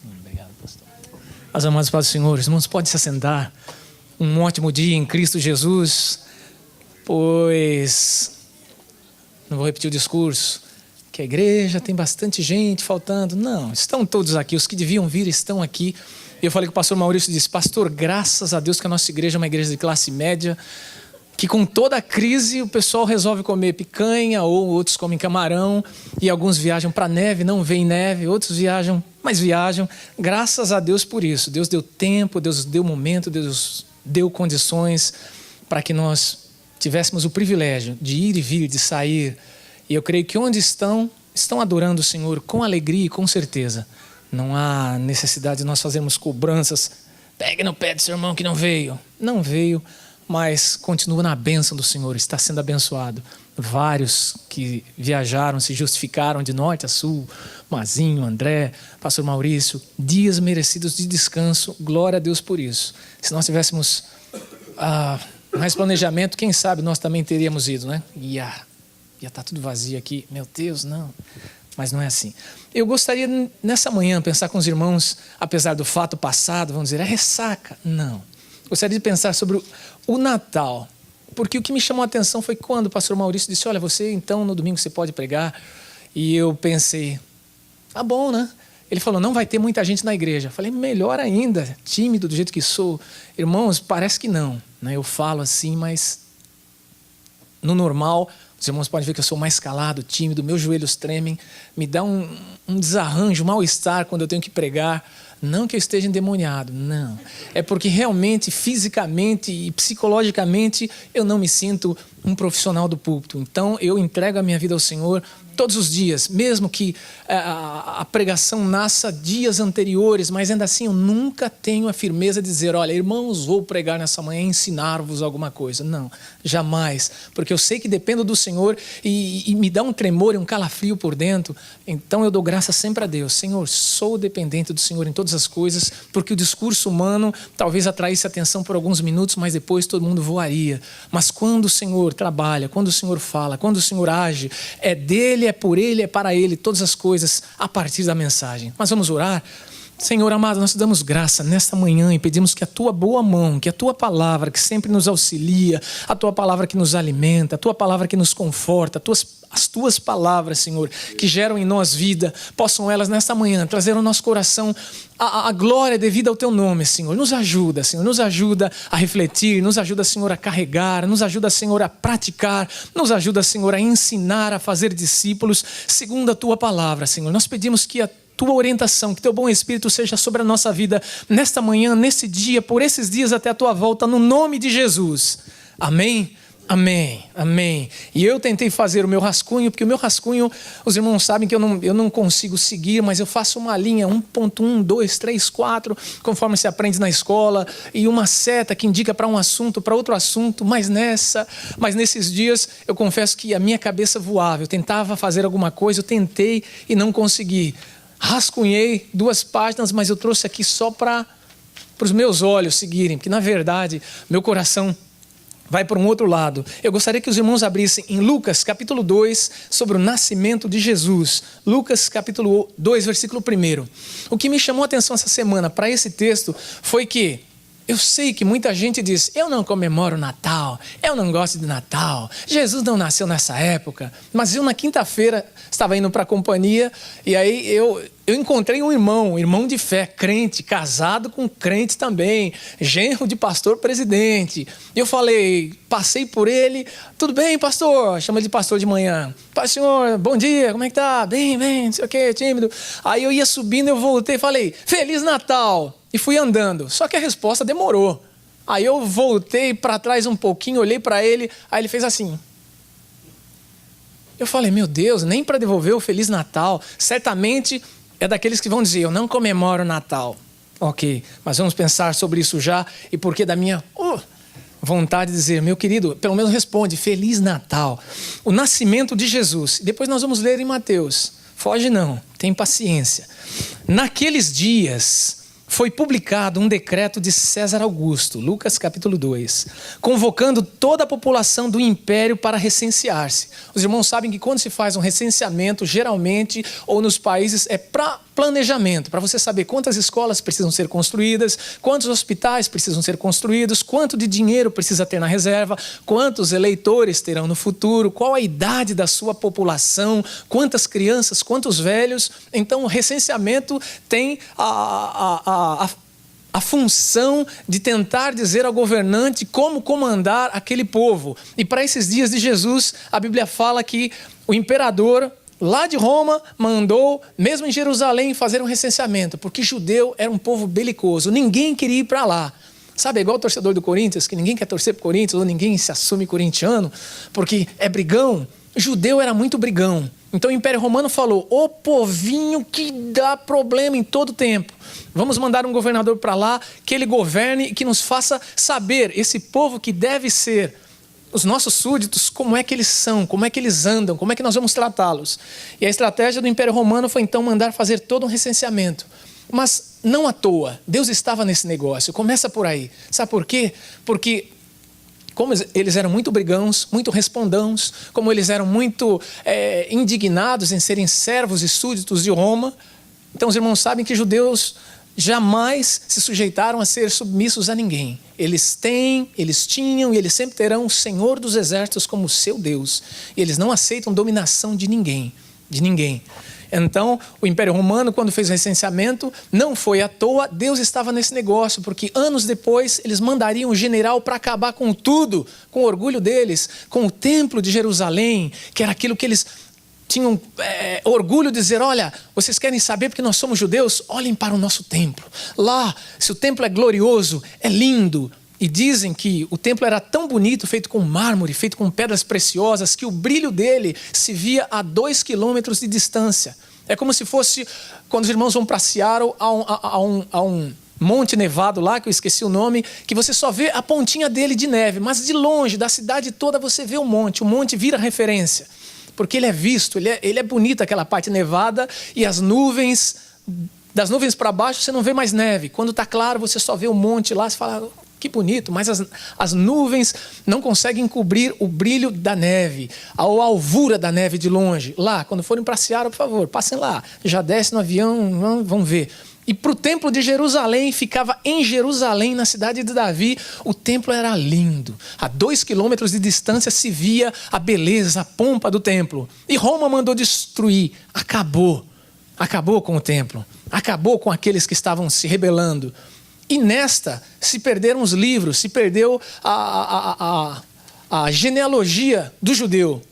Obrigado, pastor. As amadas paz do Senhor, irmãos, pode se assentar. Um ótimo dia em Cristo Jesus, pois, não vou repetir o discurso, que a igreja tem bastante gente faltando. Não, estão todos aqui, os que deviam vir estão aqui. Eu falei com o pastor Maurício e disse: pastor, graças a Deus que a nossa igreja é uma igreja de classe média, que com toda a crise o pessoal resolve comer picanha, ou outros comem camarão, e alguns viajam para neve, não vem neve, outros viajam, mas viajam. Graças a Deus por isso. Deus deu tempo, Deus deu momento, Deus deu condições para que nós tivéssemos o privilégio de ir e vir, de sair. E eu creio que onde estão adorando o Senhor com alegria e com certeza. Não há necessidade de nós fazermos cobranças. Pegue no pé do seu irmão que não veio. Não veio, mas continua na bênção do Senhor, está sendo abençoado. Vários que viajaram, se justificaram de norte a sul, Mazinho, André, pastor Maurício, dias merecidos de descanso, glória a Deus por isso. Se nós tivéssemos mais planejamento, quem sabe nós também teríamos ido, né? Ia estar tudo vazio aqui, meu Deus, não. Mas não é assim. Eu gostaria nessa manhã pensar com os irmãos, apesar do fato passado, vamos dizer, a ressaca, não. Gostaria de pensar sobre o Natal, porque o que me chamou a atenção foi quando o pastor Maurício disse: olha, você então no domingo você pode pregar. E eu pensei, tá bom, né? Ele falou: não vai ter muita gente na igreja. Eu falei: melhor ainda, tímido do jeito que sou. Irmãos, parece que não, né? Eu falo assim, mas no normal, os irmãos podem ver que eu sou mais calado, tímido, meus joelhos tremem, me dá um desarranjo, um mal-estar quando eu tenho que pregar. Não que eu esteja endemoniado, não. É porque realmente, fisicamente e psicologicamente, eu não me sinto um profissional do púlpito. Então, eu entrego a minha vida ao Senhor todos os dias, mesmo que a pregação nasça dias anteriores, mas ainda assim eu nunca tenho a firmeza de dizer: olha, irmãos, vou pregar nessa manhã e ensinar-vos alguma coisa. Não, jamais. Porque eu sei que dependo do Senhor e me dá um tremor e um calafrio por dentro. Então eu dou graça sempre a Deus. Senhor, sou dependente do Senhor em todas as coisas, porque o discurso humano talvez atraísse atenção por alguns minutos, mas depois todo mundo voaria. Mas quando o Senhor trabalha, quando o Senhor fala, quando o Senhor age, é dele, é por ele, é para ele, todas as coisas a partir da mensagem. Mas vamos orar? Senhor amado, nós te damos graça nesta manhã e pedimos que a tua boa mão, que a tua palavra que sempre nos auxilia, a tua palavra que nos alimenta, a tua palavra que nos conforta, as tuas palavras, Senhor, que geram em nós vida, possam elas nesta manhã trazer ao nosso coração a glória devida ao teu nome, Senhor. Nos ajuda, Senhor, nos ajuda a refletir, nos ajuda, Senhor, a carregar, nos ajuda, Senhor, a praticar, nos ajuda, Senhor, a ensinar, a fazer discípulos segundo a tua palavra, Senhor. Nós pedimos que a tua orientação, que teu bom Espírito seja sobre a nossa vida nesta manhã, nesse dia, por esses dias até a tua volta, no nome de Jesus. Amém? Amém, amém. E eu tentei fazer o meu rascunho, porque o meu rascunho, os irmãos sabem que eu não consigo seguir, mas eu faço uma linha 1.1, 2, 3, 4, conforme se aprende na escola, e uma seta que indica para um assunto, para outro assunto, mas nesses dias eu confesso que a minha cabeça voava. Eu tentava fazer alguma coisa, eu tentei e não consegui. Rascunhei 2 páginas, mas eu trouxe aqui só para os meus olhos seguirem, porque na verdade meu coração vai para um outro lado. Eu gostaria que os irmãos abrissem em Lucas capítulo 2, sobre o nascimento de Jesus. Lucas capítulo 2, versículo 1. O que me chamou a atenção essa semana para esse texto foi que eu sei que muita gente diz: eu não comemoro Natal, eu não gosto de Natal, Jesus não nasceu nessa época. Mas eu na quinta-feira estava indo para a companhia e aí eu encontrei um irmão de fé, crente, casado com crente também, genro de pastor presidente. E eu falei, passei por ele: tudo bem, pastor? Chama ele de pastor de manhã. Pai, senhor, bom dia, como é que tá? Bem, não sei o que, tímido. Aí eu ia subindo, eu voltei e falei: Feliz Natal! E fui andando, só que a resposta demorou. Aí eu voltei para trás um pouquinho, olhei para ele, aí ele fez assim. Eu falei: meu Deus, nem para devolver o Feliz Natal. Certamente é daqueles que vão dizer: eu não comemoro Natal. Ok, mas vamos pensar sobre isso já, e porque da minha vontade de dizer: meu querido, pelo menos responde: Feliz Natal. O nascimento de Jesus. Depois nós vamos ler em Mateus. Foge não, tem paciência. Naqueles dias foi publicado um decreto de César Augusto, Lucas capítulo 2, convocando toda a população do império para recensear-se. Os irmãos sabem que quando se faz um recenseamento, geralmente, ou nos países, é para planejamento, para você saber quantas escolas precisam ser construídas, quantos hospitais precisam ser construídos, quanto de dinheiro precisa ter na reserva, quantos eleitores terão no futuro, qual a idade da sua população, quantas crianças, quantos velhos. Então, o recenseamento tem a função de tentar dizer ao governante como comandar aquele povo. E para esses dias de Jesus, a Bíblia fala que o imperador lá de Roma mandou, mesmo em Jerusalém, fazer um recenseamento, porque judeu era um povo belicoso, ninguém queria ir para lá. Sabe, é igual o torcedor do Corinthians, que ninguém quer torcer para o Corinthians, ou ninguém se assume corintiano, porque é brigão. Judeu era muito brigão. Então o Império Romano falou, o povinho que dá problema em todo tempo. Vamos mandar um governador para lá, que ele governe e que nos faça saber, esse povo que deve ser os nossos súditos, como é que eles são, como é que eles andam, como é que nós vamos tratá-los. E a estratégia do Império Romano foi então mandar fazer todo um recenseamento. Mas não à toa, Deus estava nesse negócio, começa por aí. Sabe por quê? Porque como eles eram muito brigãos, muito respondãos, como eles eram muito indignados em serem servos e súditos de Roma, então os irmãos sabem que judeus jamais se sujeitaram a ser submissos a ninguém. Eles tinham e eles sempre terão o Senhor dos Exércitos como seu Deus. E eles não aceitam dominação de ninguém, Então, o Império Romano, quando fez o recenseamento, não foi à toa, Deus estava nesse negócio, porque anos depois eles mandariam o general para acabar com tudo, com o orgulho deles, com o templo de Jerusalém, que era aquilo que eles tinham orgulho de dizer, olha, vocês querem saber porque nós somos judeus? Olhem para o nosso templo. Lá, se o templo é glorioso, é lindo. E dizem que o templo era tão bonito, feito com mármore, feito com pedras preciosas, que o brilho dele se via a 2 quilômetros de distância. É como se fosse, quando os irmãos vão para Seattle, a um monte nevado lá, que eu esqueci o nome, que você só vê a pontinha dele de neve, mas de longe, da cidade toda, você vê o monte vira referência. Porque ele é visto, ele é bonito, aquela parte nevada, e as nuvens, das nuvens para baixo você não vê mais neve. Quando está claro, você só vê o monte lá, você fala, que bonito, mas as nuvens não conseguem cobrir o brilho da neve, a alvura da neve de longe. Lá, quando forem para Seara, por favor, passem lá, já desce no avião, vão ver. E para o templo de Jerusalém, ficava em Jerusalém, na cidade de Davi, o templo era lindo. A 2 quilômetros de distância se via a beleza, a pompa do templo. E Roma mandou destruir, acabou com o templo, acabou com aqueles que estavam se rebelando. E nesta se perderam os livros, se perdeu a genealogia do judeu.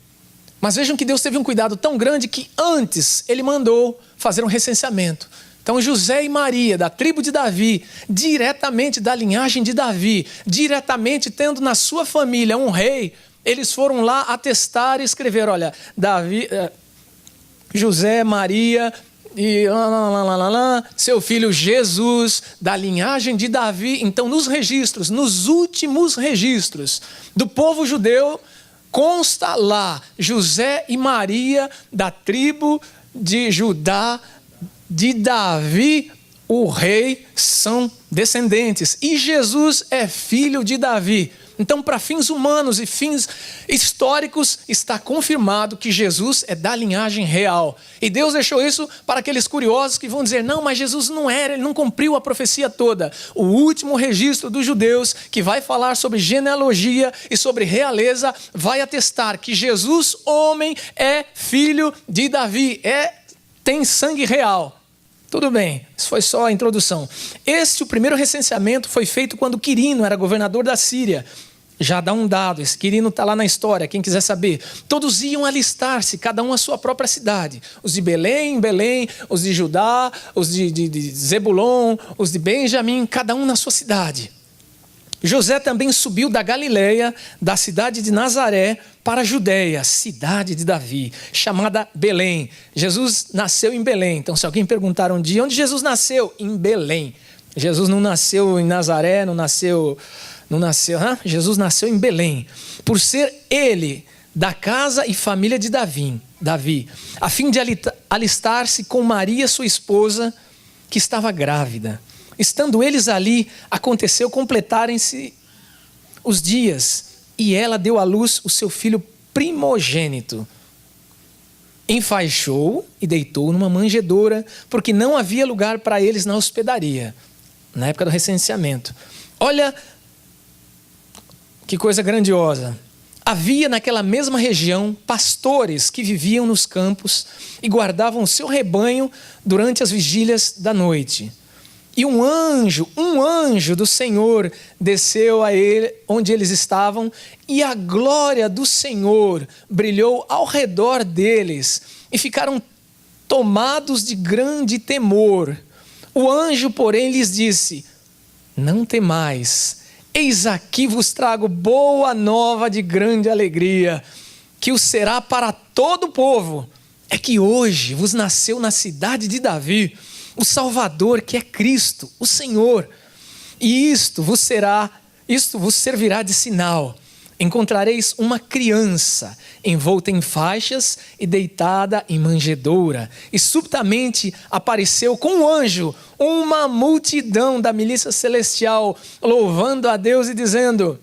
Mas vejam que Deus teve um cuidado tão grande que antes ele mandou fazer um recenseamento. Então José e Maria, da tribo de Davi, diretamente da linhagem de Davi, diretamente tendo na sua família um rei, eles foram lá atestar e escrever, olha, Davi, José, Maria e seu filho Jesus, da linhagem de Davi. Então nos registros, nos últimos registros do povo judeu, consta lá José e Maria da tribo de Judá, de Davi, o rei, são descendentes. E Jesus é filho de Davi. Então, para fins humanos e fins históricos, está confirmado que Jesus é da linhagem real. E Deus deixou isso para aqueles curiosos que vão dizer, não, mas Jesus não era, ele não cumpriu a profecia toda. O último registro dos judeus, que vai falar sobre genealogia e sobre realeza, vai atestar que Jesus, homem, é filho de Davi, tem sangue real. Tudo bem, isso foi só a introdução. O primeiro recenseamento foi feito quando Quirino era governador da Síria. Já dá um dado, esse Quirino está lá na história, quem quiser saber. Todos iam alistar-se, cada um à sua própria cidade. Os de Belém, os de Judá, os de Zebulon, os de Benjamim, cada um na sua cidade. José também subiu da Galileia, da cidade de Nazaré, para a Judéia, cidade de Davi, chamada Belém. Jesus nasceu em Belém. Então, se alguém perguntar um dia, onde Jesus nasceu? Em Belém. Jesus não nasceu em Nazaré, Jesus nasceu em Belém. Por ser ele da casa e família de Davi, a fim de alistar-se com Maria, sua esposa, que estava grávida. Estando eles ali, aconteceu completarem-se os dias, e ela deu à luz o seu filho primogênito. Enfaixou e deitou numa manjedoura, porque não havia lugar para eles na hospedaria, na época do recenseamento. Olha que coisa grandiosa. Havia naquela mesma região pastores que viviam nos campos e guardavam o seu rebanho durante as vigílias da noite. E um anjo do Senhor desceu a ele, onde eles estavam, e a glória do Senhor brilhou ao redor deles, e ficaram tomados de grande temor. O anjo, porém, lhes disse: não temais, eis aqui vos trago boa nova de grande alegria, que o será para todo o povo. É que hoje vos nasceu na cidade de Davi o Salvador, que é Cristo, o Senhor. E isto vos servirá de sinal. Encontrareis uma criança envolta em faixas e deitada em manjedoura. E subitamente apareceu com um anjo uma multidão da milícia celestial, louvando a Deus e dizendo: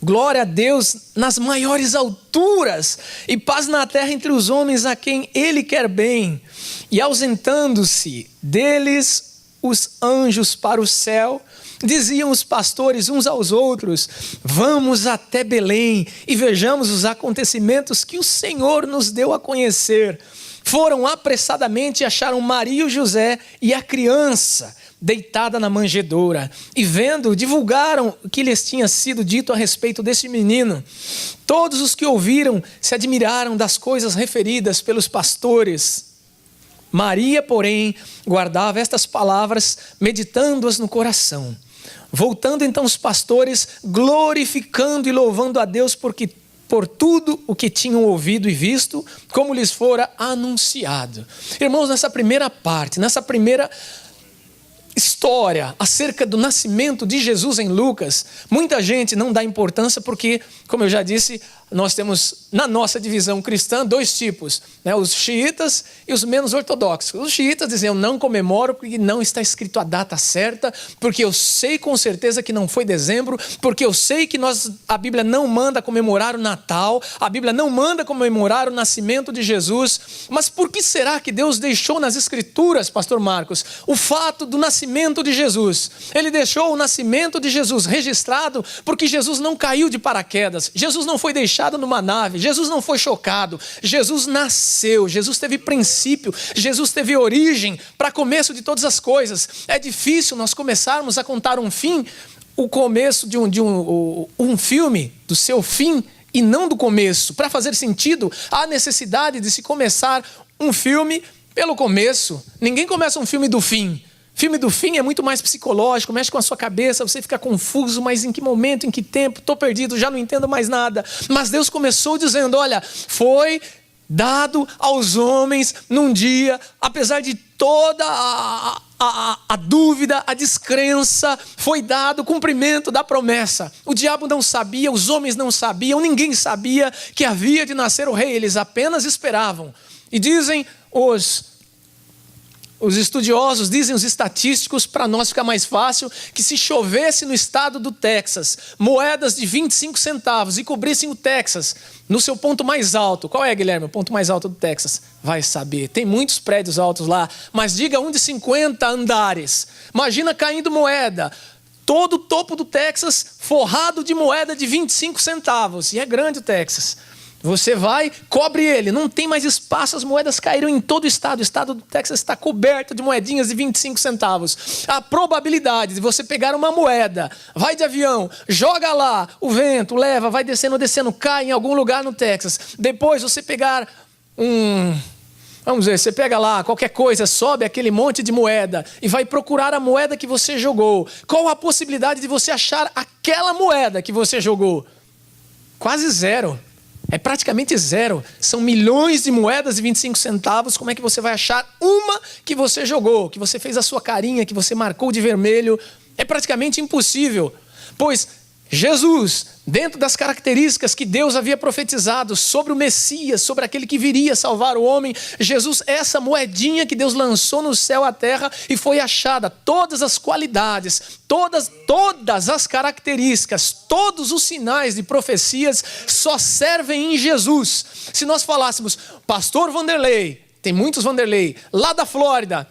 glória a Deus nas maiores alturas, e paz na terra entre os homens a quem Ele quer bem. E ausentando-se deles os anjos para o céu, diziam os pastores uns aos outros: vamos até Belém e vejamos os acontecimentos que o Senhor nos deu a conhecer. Foram apressadamente e acharam Maria e José e a criança deitada na manjedoura, e vendo, divulgaram o que lhes tinha sido dito a respeito desse menino. Todos os que ouviram se admiraram das coisas referidas pelos pastores. Maria, porém, guardava estas palavras, meditando-as no coração. Voltando então os pastores, glorificando e louvando a Deus por tudo o que tinham ouvido e visto, como lhes fora anunciado. Irmãos, nessa primeira parte, nessa primeira história acerca do nascimento de Jesus em Lucas, muita gente não dá importância porque, como eu já disse, nós temos na nossa divisão cristã dois tipos, né? Os xiitas e os menos ortodoxos. Os xiitas dizem: eu não comemoro porque não está escrito a data certa, porque eu sei com certeza que não foi dezembro, porque eu sei que a Bíblia não manda comemorar o Natal, a Bíblia não manda comemorar o nascimento de Jesus. Mas por que será que Deus deixou nas Escrituras, pastor Marcos, o fato do nascimento de Jesus? Ele deixou o nascimento de Jesus registrado porque Jesus não caiu de paraquedas, Jesus não foi deixado numa nave, Jesus não foi chocado, Jesus nasceu, Jesus teve princípio, Jesus teve origem para começo de todas as coisas. É difícil nós começarmos a contar um fim, o começo de um filme, do seu fim e não do começo. Para fazer sentido, há necessidade de se começar um filme pelo começo. Ninguém começa um filme do fim. Filme do fim é muito mais psicológico, mexe com a sua cabeça, você fica confuso, mas em que momento, em que tempo, estou perdido, já não entendo mais nada. Mas Deus começou dizendo: olha, foi dado aos homens num dia, apesar de toda a dúvida, a descrença, foi dado o cumprimento da promessa. O diabo não sabia, os homens não sabiam, ninguém sabia que havia de nascer o rei, eles apenas esperavam. E dizem os estudiosos, dizem os estatísticos, para nós ficar mais fácil, que se chovesse no estado do Texas moedas de 25 centavos e cobrissem o Texas no seu ponto mais alto. Qual é, Guilherme, o ponto mais alto do Texas? Vai saber, tem muitos prédios altos lá, mas diga um de 50 andares. Imagina caindo moeda, todo o topo do Texas forrado de moeda de 25 centavos, e é grande o Texas. Você vai, cobre ele, não tem mais espaço, as moedas caíram em todo o estado do Texas está coberto de moedinhas de 25 centavos. A probabilidade de você pegar uma moeda, vai de avião, joga lá, o vento leva, vai descendo, cai em algum lugar no Texas. Depois você pegar você pega lá qualquer coisa, sobe aquele monte de moeda e vai procurar a moeda que você jogou. Qual a possibilidade de você achar aquela moeda que você jogou? Quase zero. É praticamente zero. São milhões de moedas de 25 centavos. Como é que você vai achar uma que você jogou, que você fez a sua carinha, que você marcou de vermelho? É praticamente impossível. Pois Jesus, dentro das características que Deus havia profetizado sobre o Messias, sobre aquele que viria salvar o homem, Jesus é essa moedinha que Deus lançou no céu à terra e foi achada. Todas as qualidades, todas as características, todos os sinais de profecias só servem em Jesus. Se nós falássemos, pastor Vanderlei, tem muitos Vanderlei, lá da Flórida,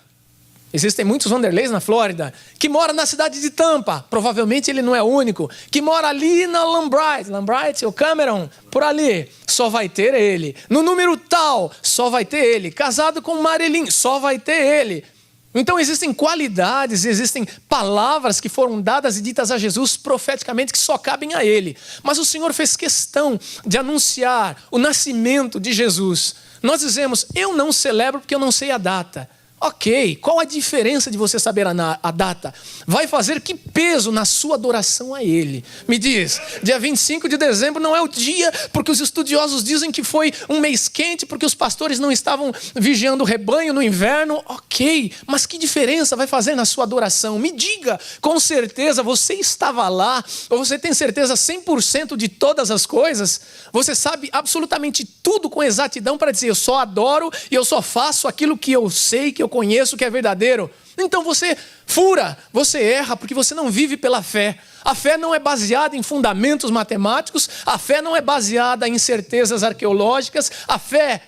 existem muitos Vanderleis na Flórida, que mora na cidade de Tampa, provavelmente ele não é o único, que mora ali na Lambright ou Cameron, por ali, só vai ter ele. No número tal, só vai ter ele. Casado com Marilyn, só vai ter ele. Então existem qualidades, existem palavras que foram dadas e ditas a Jesus profeticamente que só cabem a ele. Mas o Senhor fez questão de anunciar o nascimento de Jesus. Nós dizemos, eu não celebro porque eu não sei a data. Ok, qual a diferença de você saber a data? Vai fazer que peso na sua adoração a Ele? Me diz, dia 25 de dezembro não é o dia, porque os estudiosos dizem que foi um mês quente, porque os pastores não estavam vigiando o rebanho no inverno. Ok, mas que diferença vai fazer na sua adoração? Me diga, com certeza você estava lá, ou você tem certeza 100% de todas as coisas? Você sabe absolutamente tudo com exatidão para dizer, eu só adoro e eu só faço aquilo que eu sei, que eu conheço que é verdadeiro. Então você fura, você erra, porque você não vive pela fé. A fé não é baseada em fundamentos matemáticos, a fé não é baseada em certezas arqueológicas, a fé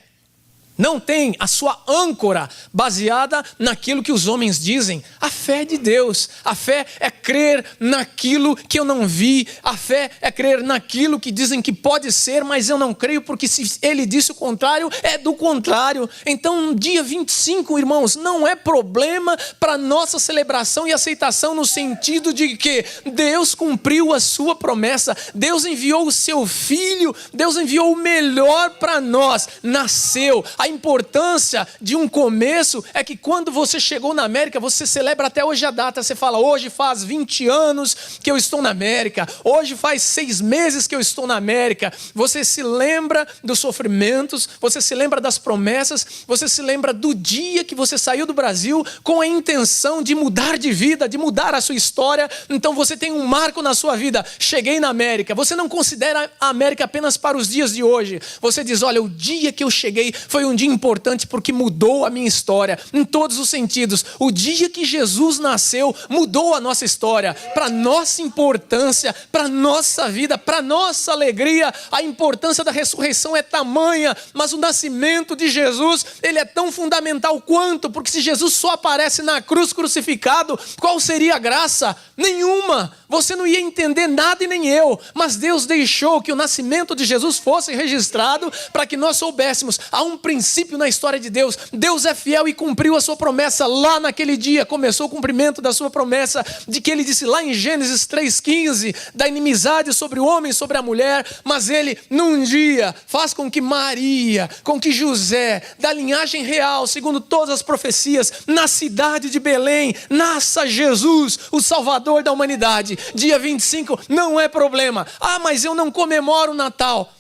não tem a sua âncora baseada naquilo que os homens dizem. A fé é de Deus. A fé é crer naquilo que eu não vi. A fé é crer naquilo que dizem que pode ser, mas eu não creio, porque se ele disse o contrário, é do contrário. Então, dia 25, irmãos, não é problema para nossa celebração e aceitação no sentido de que Deus cumpriu a sua promessa. Deus enviou o seu Filho. Deus enviou o melhor para nós. Nasceu. A importância de um começo é que quando você chegou na América, você celebra até hoje a data. Você fala, hoje faz 20 anos que eu estou na América. Hoje faz 6 meses que eu estou na América. Você se lembra dos sofrimentos, você se lembra das promessas, você se lembra do dia que você saiu do Brasil com a intenção de mudar de vida, de mudar a sua história. Então você tem um marco na sua vida. Cheguei na América. Você não considera a América apenas para os dias de hoje. Você diz, olha, o dia que eu cheguei foi um dia importante porque mudou a minha história em todos os sentidos. O dia que Jesus nasceu mudou a nossa história, para nossa importância, para nossa vida, para nossa alegria. A importância da ressurreição é tamanha, mas o nascimento de Jesus, ele é tão fundamental quanto, porque se Jesus só aparece na cruz crucificado, qual seria a graça? Nenhuma. Você não ia entender nada e nem eu, mas Deus deixou que o nascimento de Jesus fosse registrado para que nós soubéssemos, há um princípio na história de Deus. Deus é fiel e cumpriu a sua promessa lá naquele dia. Começou o cumprimento da sua promessa de que ele disse lá em Gênesis 3,15, da inimizade sobre o homem e sobre a mulher, mas ele num dia faz com que Maria, com que José, da linhagem real, segundo todas as profecias, na cidade de Belém, nasça Jesus, o Salvador da humanidade. Dia 25 não é problema. Ah, mas eu não comemoro o Natal.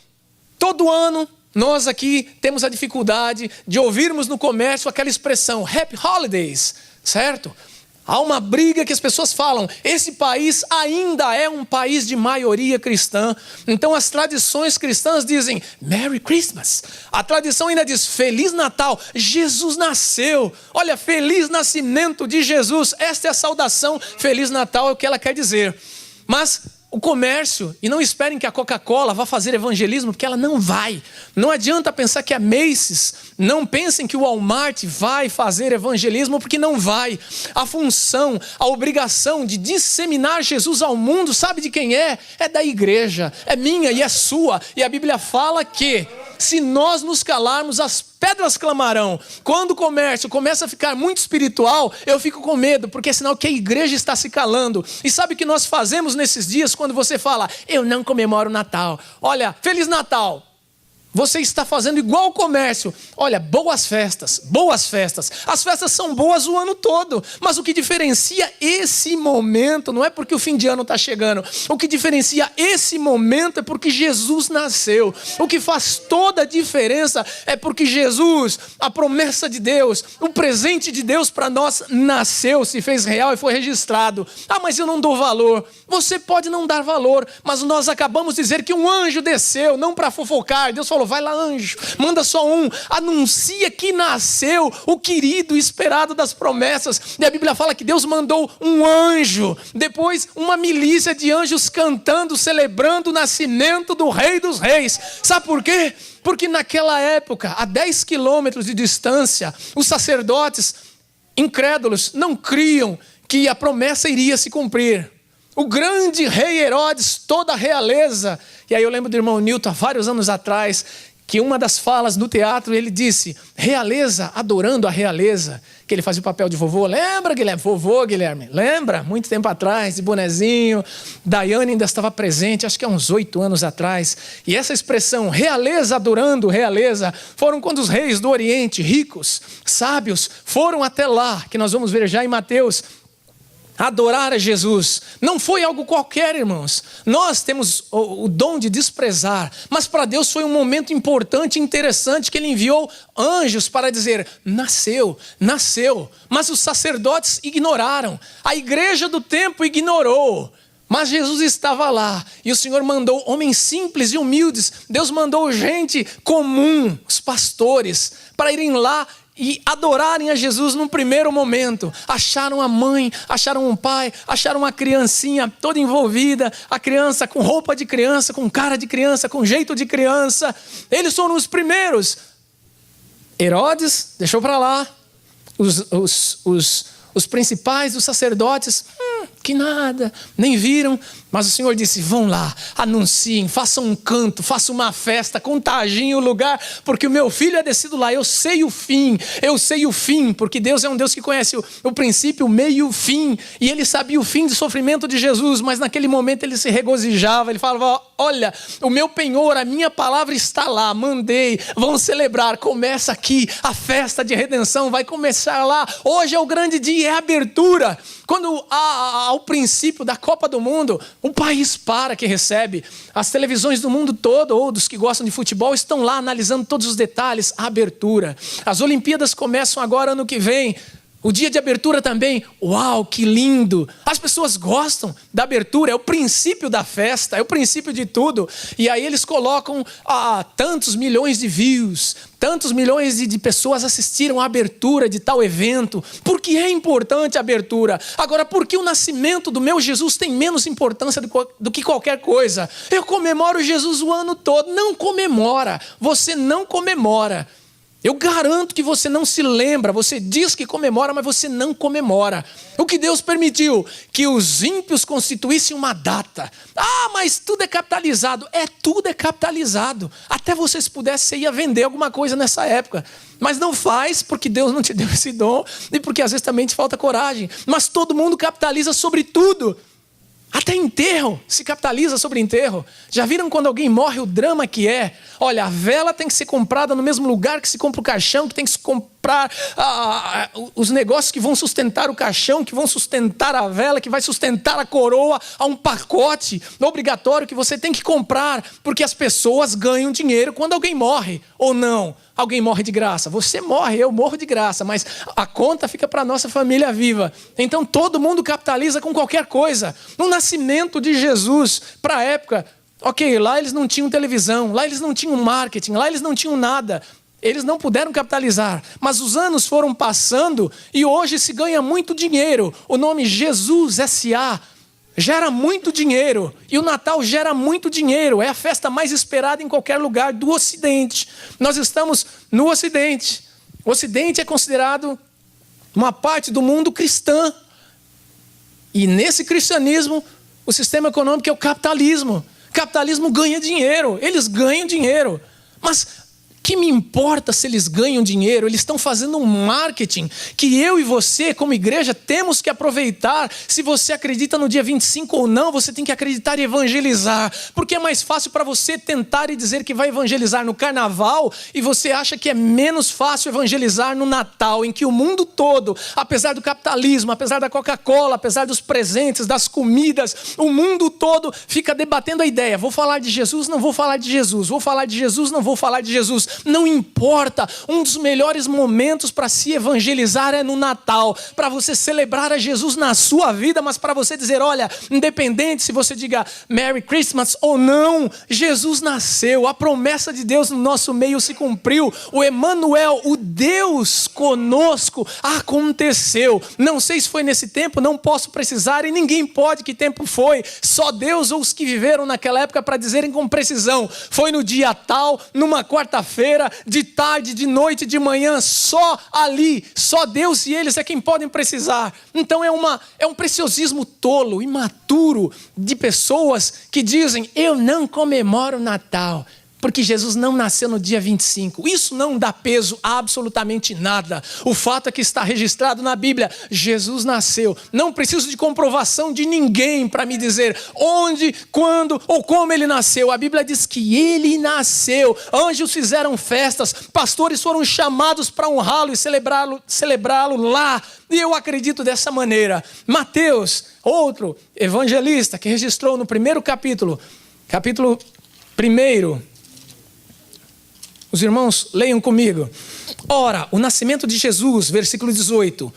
Todo ano nós aqui temos a dificuldade de ouvirmos no comércio aquela expressão Happy Holidays, certo? Há uma briga que as pessoas falam, esse país ainda é um país de maioria cristã. Então as tradições cristãs dizem Merry Christmas. A tradição ainda diz Feliz Natal, Jesus nasceu. Olha, feliz nascimento de Jesus. Esta é a saudação, Feliz Natal é o que ela quer dizer. Mas o comércio, e não esperem que a Coca-Cola vá fazer evangelismo, porque ela não vai. Não adianta pensar que a Macy's, não pensem que o Walmart vai fazer evangelismo, porque não vai. A função, a obrigação de disseminar Jesus ao mundo, sabe de quem é? É da igreja, é minha e é sua. E a Bíblia fala que se nós nos calarmos, as pedras clamarão. Quando o comércio começa a ficar muito espiritual, eu fico com medo, porque é sinal que a igreja está se calando. E sabe o que nós fazemos nesses dias quando você fala, eu não comemoro o Natal? Olha, Feliz Natal. Você está fazendo igual o comércio. Olha, boas festas, boas festas. As festas são boas o ano todo. Mas o que diferencia esse momento não é porque o fim de ano está chegando. O que diferencia esse momento é porque Jesus nasceu. O que faz toda a diferença é porque Jesus, a promessa de Deus, o presente de Deus para nós, nasceu, se fez real e foi registrado. Ah, mas eu não dou valor. Você pode não dar valor, mas nós acabamos de dizer que um anjo desceu, não para fofocar. Deus falou, vai lá anjo, manda só um, anuncia que nasceu o querido esperado das promessas. E a Bíblia fala que Deus mandou um anjo, depois uma milícia de anjos cantando, celebrando o nascimento do Rei dos Reis. Sabe por quê? Porque naquela época, a 10 quilômetros de distância, os sacerdotes incrédulos não criam que a promessa iria se cumprir. O grande rei Herodes, toda a realeza. E aí eu lembro do irmão Newton, há vários anos atrás, que uma das falas no teatro, ele disse, realeza adorando a realeza, que ele fazia o papel de vovô. Lembra, Guilherme? Vovô, Guilherme. Lembra? Muito tempo atrás, de bonezinho. Daiane ainda estava presente, acho que há uns 8 anos atrás. E essa expressão, realeza adorando realeza, foram quando os reis do Oriente, ricos, sábios, foram até lá, que nós vamos ver já em Mateus, adorar a Jesus. Não foi algo qualquer, irmãos. Nós temos o dom de desprezar, mas para Deus foi um momento importante e interessante que Ele enviou anjos para dizer, nasceu, nasceu. Mas os sacerdotes ignoraram. A igreja do tempo ignorou. Mas Jesus estava lá e o Senhor mandou homens simples e humildes. Deus mandou gente comum, os pastores, para irem lá e adorarem a Jesus num primeiro momento. Acharam a mãe, acharam um pai, acharam uma criancinha toda envolvida, a criança com roupa de criança, com cara de criança, com jeito de criança. Eles foram os primeiros. Herodes deixou para lá. Os principais dos sacerdotes, que nada, nem viram. Mas o Senhor disse, vão lá, anunciem, façam um canto, façam uma festa, contagiem o lugar, porque o meu filho é descido lá, eu sei o fim, porque Deus é um Deus que conhece o princípio, o meio e o fim, e Ele sabia o fim do sofrimento de Jesus, mas naquele momento Ele se regozijava, Ele falava, olha, o meu penhor, a minha palavra está lá, mandei, vão celebrar, começa aqui, a festa de redenção vai começar lá, hoje é o grande dia, é a abertura. Quando ao princípio da Copa do Mundo, o país para que recebe. As televisões do mundo todo, ou dos que gostam de futebol, estão lá analisando todos os detalhes, a abertura. As Olimpíadas começam agora ano que vem. O dia de abertura também, uau, que lindo. As pessoas gostam da abertura, é o princípio da festa, é o princípio de tudo. E aí eles colocam tantos milhões de views, tantos milhões de pessoas assistiram à abertura de tal evento. Por que é importante a abertura? Agora, por que o nascimento do meu Jesus tem menos importância do que qualquer coisa? Eu comemoro Jesus o ano todo. Não comemora, você não comemora. Eu garanto que você não se lembra, você diz que comemora, mas você não comemora. O que Deus permitiu? Que os ímpios constituíssem uma data. Ah, mas tudo é capitalizado. Tudo é capitalizado. Até vocês pudessem, você ia vender alguma coisa nessa época. Mas não faz porque Deus não te deu esse dom e porque às vezes também te falta coragem. Mas todo mundo capitaliza sobre tudo. Até enterro se capitaliza sobre enterro. Já viram quando alguém morre o drama que é? Olha, a vela tem que ser comprada no mesmo lugar que se compra o caixão, que tem que se comprar os negócios que vão sustentar o caixão, que vão sustentar a vela, que vai sustentar a coroa. Há um pacote obrigatório que você tem que comprar, porque as pessoas ganham dinheiro quando alguém morre, ou não. Alguém morre de graça. Você morre, eu morro de graça, mas a conta fica para a nossa família viva. Então todo mundo capitaliza com qualquer coisa. No nascimento de Jesus, para a época, ok, lá eles não tinham televisão, lá eles não tinham marketing, lá eles não tinham nada. Eles não puderam capitalizar, mas os anos foram passando e hoje se ganha muito dinheiro. O nome Jesus S.A. gera muito dinheiro e o Natal gera muito dinheiro. É a festa mais esperada em qualquer lugar do Ocidente. Nós estamos no Ocidente. O Ocidente é considerado uma parte do mundo cristã. E nesse cristianismo, o sistema econômico é o capitalismo. O capitalismo ganha dinheiro, eles ganham dinheiro. Mas Que me importa se eles ganham dinheiro? Eles estão fazendo um marketing que eu e você, como igreja, temos que aproveitar. Se você acredita no dia 25 ou não, você tem que acreditar e evangelizar. Porque é mais fácil para você tentar e dizer que vai evangelizar no carnaval e você acha que é menos fácil evangelizar no Natal, em que o mundo todo, apesar do capitalismo, apesar da Coca-Cola, apesar dos presentes, das comidas, o mundo todo fica debatendo a ideia. Vou falar de Jesus, não vou falar de Jesus. Vou falar de Jesus, não vou falar de Jesus. Não importa, um dos melhores momentos para se evangelizar é no Natal, para você celebrar a Jesus na sua vida, mas para você dizer, olha, independente se você diga Merry Christmas ou não, Jesus nasceu, a promessa de Deus no nosso meio se cumpriu, o Emmanuel, o Deus conosco, aconteceu. Não sei se foi nesse tempo, não posso precisar e ninguém pode que tempo foi, só Deus ou os que viveram naquela época para dizerem com precisão, foi no dia tal, numa quarta-feira, de tarde, de noite, de manhã, só ali, só Deus e eles é quem podem precisar. Então é um preciosismo tolo, imaturo, de pessoas que dizem, eu não comemoro o Natal, porque Jesus não nasceu no dia 25. Isso não dá peso a absolutamente nada. O fato é que está registrado na Bíblia, Jesus nasceu. Não preciso de comprovação de ninguém para me dizer onde, quando ou como ele nasceu. A Bíblia diz que ele nasceu. Anjos fizeram festas, pastores foram chamados para honrá-lo e celebrá-lo lá. E eu acredito dessa maneira. Mateus, outro evangelista que registrou no primeiro capítulo 1, os irmãos, leiam comigo. Ora, o nascimento de Jesus, versículo 18,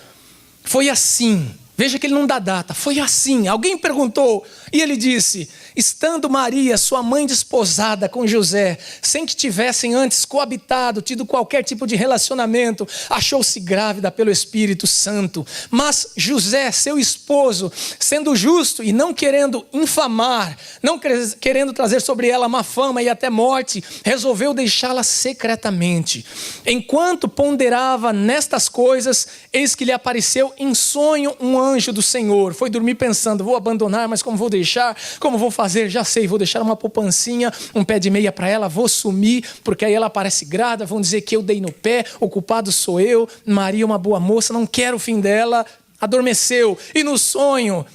foi assim. Veja que ele não dá data. Foi assim. Alguém perguntou e ele disse, estando Maria, sua mãe desposada com José, sem que tivessem antes coabitado, tido qualquer tipo de relacionamento, achou-se grávida pelo Espírito Santo. Mas José, seu esposo, sendo justo e não querendo infamar, não querendo trazer sobre ela má fama e até morte, resolveu deixá-la secretamente. Enquanto ponderava nestas coisas, eis que lhe apareceu em sonho um anjo do Senhor. Foi dormir pensando, vou abandonar, mas como vou deixar? Como vou fazer? Já sei, vou deixar uma poupancinha, um pé de meia para ela, vou sumir, porque aí ela aparece grávida, vão dizer que eu dei no pé, o culpado sou eu, Maria uma boa moça, não quero o fim dela. Adormeceu. E no sonho,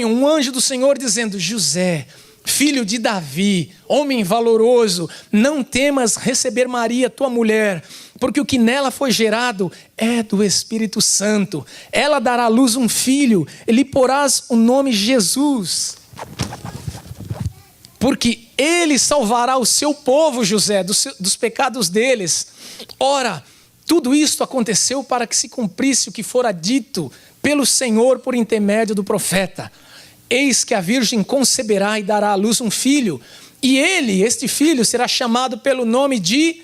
um anjo do Senhor dizendo, José, filho de Davi, homem valoroso, não temas receber Maria, tua mulher, porque o que nela foi gerado é do Espírito Santo. Ela dará à luz um filho, e lhe porás o nome Jesus, porque ele salvará o seu povo, José, dos pecados deles. Ora, tudo isto aconteceu para que se cumprisse o que fora dito pelo Senhor por intermédio do profeta. Eis que a virgem conceberá e dará à luz um filho, e este filho, será chamado pelo nome de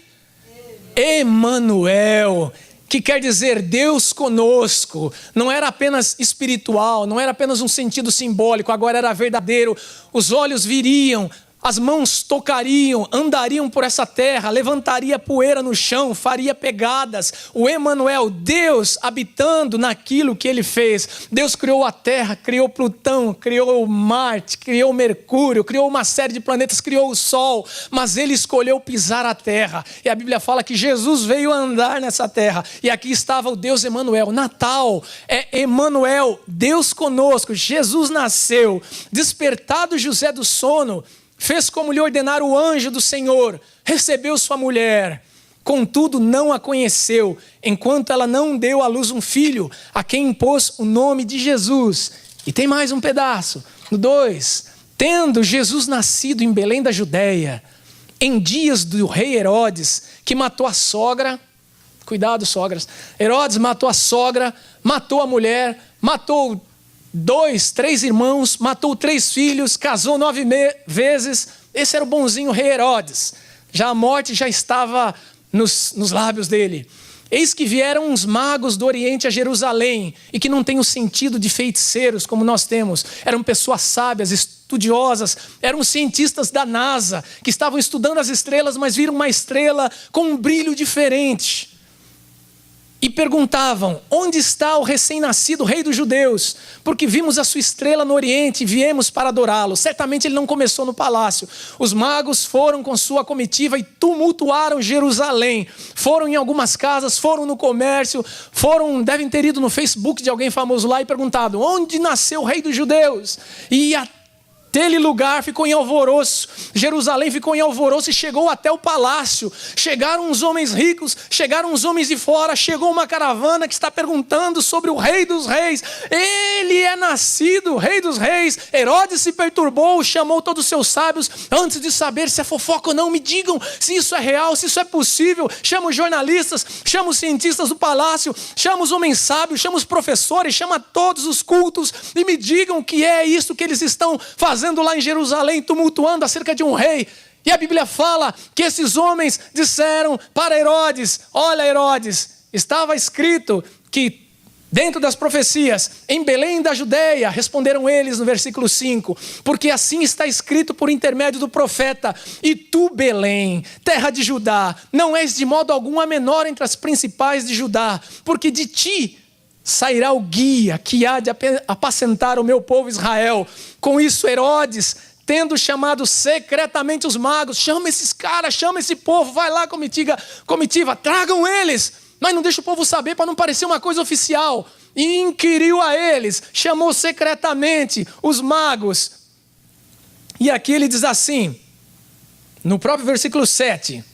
Emmanuel, que quer dizer Deus conosco. Não era apenas espiritual, não era apenas um sentido simbólico, agora era verdadeiro. Os olhos viriam, as mãos tocariam, andariam por essa terra, levantaria poeira no chão, faria pegadas. O Emmanuel, Deus habitando naquilo que ele fez. Deus criou a terra, criou Plutão, criou Marte, criou Mercúrio, criou uma série de planetas, criou o Sol, mas ele escolheu pisar a terra. E a Bíblia fala que Jesus veio andar nessa terra, e aqui estava o Deus Emmanuel. Natal é Emmanuel, Deus conosco. Jesus nasceu. Despertado José do sono, fez como lhe ordenara o anjo do Senhor, recebeu sua mulher, contudo não a conheceu, enquanto ela não deu à luz um filho, a quem impôs o nome de Jesus. E tem mais um pedaço, no 2, tendo Jesus nascido em Belém da Judéia, em dias do rei Herodes, que matou a sogra, cuidado sogras, Herodes matou a sogra, matou a mulher, matou 2, 3 irmãos, matou 3 filhos, casou 9 vezes. Esse era o bonzinho rei Herodes. Já a morte já estava nos lábios dele. Eis que vieram uns magos do Oriente a Jerusalém, e que não tem o sentido de feiticeiros como nós temos. Eram pessoas sábias, estudiosas, eram cientistas da NASA, que estavam estudando as estrelas, mas viram uma estrela com um brilho diferente. E perguntavam: onde está o recém-nascido rei dos judeus? Porque vimos a sua estrela no oriente e viemos para adorá-lo. Certamente ele não começou no palácio. Os magos foram com sua comitiva e tumultuaram Jerusalém. Foram em algumas casas, foram no comércio, devem ter ido no Facebook de alguém famoso lá e perguntado: onde nasceu o rei dos judeus? E aquele lugar ficou em alvoroço, Jerusalém ficou em alvoroço e chegou até o palácio. Chegaram os homens ricos, chegaram os homens de fora, chegou uma caravana que está perguntando sobre o rei dos reis. Ele é nascido, rei dos reis. Herodes se perturbou, chamou todos os seus sábios, antes de saber se é fofoca ou não, me digam se isso é real, se isso é possível. Chama os jornalistas, chama os cientistas do palácio, chama os homens sábios, chama os professores, chama todos os cultos e me digam o que é isso que eles estão fazendo lá em Jerusalém, tumultuando acerca de um rei. E a Bíblia fala que esses homens disseram para Herodes: olha, Herodes, estava escrito que dentro das profecias, em Belém da Judeia, responderam eles no versículo 5, porque assim está escrito por intermédio do profeta: e tu, Belém, terra de Judá, não és de modo algum a menor entre as principais de Judá, porque de ti sairá o guia que há de apacentar o meu povo Israel. Com isso, Herodes, tendo chamado secretamente os magos: chama esses caras, chama esse povo, vai lá, comitiva, tragam eles, mas não deixa o povo saber para não parecer uma coisa oficial. E inquiriu a eles, chamou secretamente os magos. E aqui ele diz assim, no próprio versículo 7,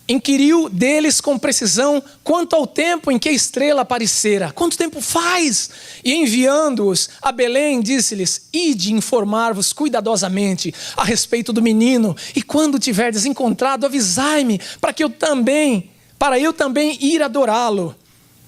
inquiriu deles com precisão quanto ao tempo em que a estrela aparecera. Quanto tempo faz? E enviando-os a Belém, disse-lhes: ide informar-vos cuidadosamente a respeito do menino, e quando tiverdes encontrado, avisai-me, para eu também ir adorá-lo.